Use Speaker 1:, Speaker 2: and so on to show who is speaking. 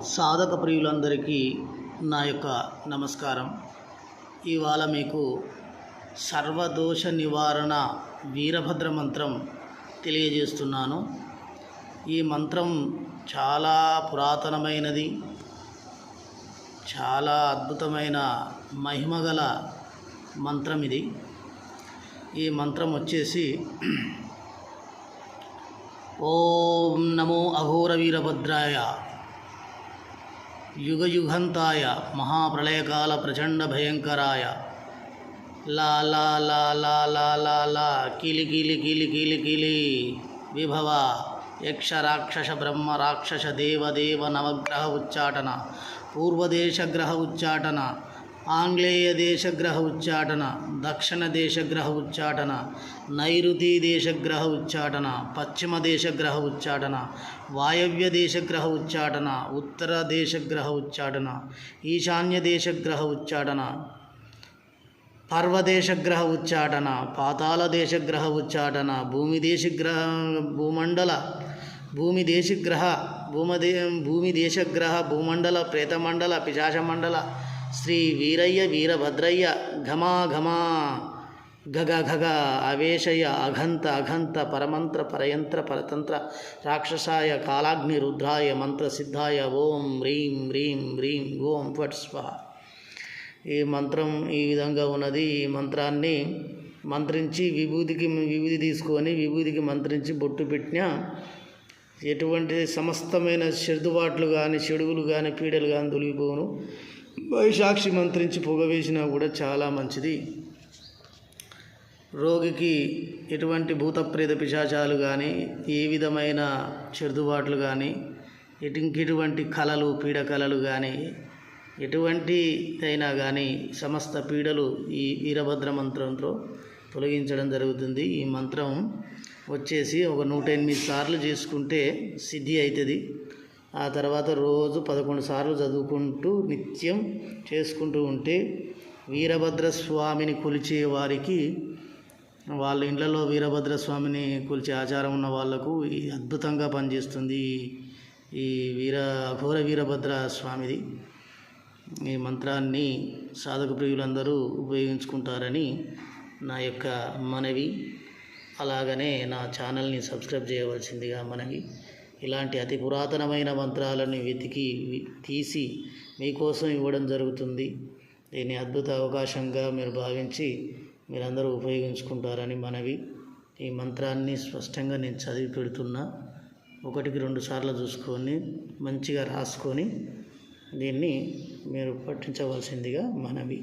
Speaker 1: సాధక ప్రియులందరికీ నా యొక్క నమస్కారం. ఇవాళ మీకు సర్వదోష నివారణ వీరభద్ర మంత్రం తెలియజేస్తున్నాను. ఈ మంత్రం చాలా పురాతనమైనది, చాలా అద్భుతమైన మహిమగల మంత్రం ఇది. ఈ మంత్రం వచ్చేసి ఓం నమో అఘోర వీరభద్రాయ యుగయుగంతాయ మహాప్రళయకాల ప్రచండ భయంకరాయ లా లా లా లా లా లా లా కిలి కిలి కిలి కిలి కిలి విభవ యక్ష రాక్షస బ్రహ్మ రాక్షస దేవదేవ నవగ్రహ ఉచ్చాటన, పూర్వదేశగ్రహ ఉచ్చాటన, ఆంగ్లేయ దేశగ్రహ ఉచ్చాటన, దక్షిణ దేశగ్రహ ఉచ్చాటన, నైరుతి దేశగ్రహ ఉచ్చాటన, పశ్చిమ దేశగ్రహ ఉచ్చాటన, వాయవ్య దేశగ్రహ ఉచ్చాటన, ఉత్తర దేశగ్రహ ఉచ్చాటన, ఈశాన్య దేశగ్రహ ఉచ్చాటన, పర్వదేశగ్రహ ఉచ్చాటన, పాతాళ దేశగ్రహ ఉచ్చాటన, భూమి దేశగ్రహ భూమండల ప్రేతమండల పిశాచమండల శ్రీ వీరయ్య వీరభద్రయ్య ఘమా ఘమా గగ గగ అవేశయ అఘంత అఘంత పరమంత్ర పరయంత్ర పరతంత్ర రాక్షసాయ కాలాగ్ని రుద్రాయ మంత్రసిద్ధాయ ఓం హ్రీం హ్రీం హ్రీం ఓం ఫట్ స్వాహ. ఈ మంత్రం ఈ విధంగా ఉన్నది. ఈ మంత్రాన్ని మంత్రించి విభూది తీసుకొని విభూదికి మంత్రించి బొట్టు పెట్టిన ఎటువంటి సమస్తమైన చెడుబాట్లు కానీ చెడుగులు కానీ పీడలు కానీ తొలగిపోవును. వైశాక్షి మంత్రించి పొగ వేసినా కూడా చాలా మంచిది. రోగికి ఎటువంటి పిశాచాలు కానీ ఏ విధమైన చెడుబాట్లు కానీ ఇంకెటువంటి కళలు పీడ కళలు కానీ ఎటువంటిదైనా కానీ సమస్త పీడలు ఈ వీరభద్ర మంత్రంతో తొలగించడం జరుగుతుంది. ఈ మంత్రం వచ్చేసి ఒక 108 సార్లు చేసుకుంటే సిద్ధి అవుతుంది. ఆ తర్వాత రోజు 11 సార్లు చదువుకుంటూ నిత్యం చేసుకుంటూ ఉంటే వీరభద్ర స్వామిని కొలిచే వారికి, వాళ్ళ ఇళ్లలో వీరభద్ర స్వామిని కొలిచే ఆచారం ఉన్న వాళ్లకు ఈ అద్భుతంగా పనిచేస్తుంది ఈ అఘోర వీరభద్ర స్వామిది. ఈ మంత్రాన్ని సాధక ప్రియులందరూ ఉపయోగించుకుంటారని నా యొక్క మనవి. అలాగనే నా ఛానల్ని సబ్స్క్రైబ్ చేయవలసిందిగా మనవి. ఇలాంటి అతి పురాతనమైన మంత్రాలను వెతికి తీసి మీకోసం ఇవ్వడం జరుగుతుంది. దీన్ని అద్భుత అవకాశంగా మీరు భావించి మీరందరూ ఉపయోగించుకుంటారని మనవి. ఈ మంత్రాన్ని స్పష్టంగా నేను చదివి పెడుతున్నా. 1-2 సార్లు చూసుకొని మంచిగా రాసుకొని దీన్ని మీరు పఠించవలసిందిగా మనవి.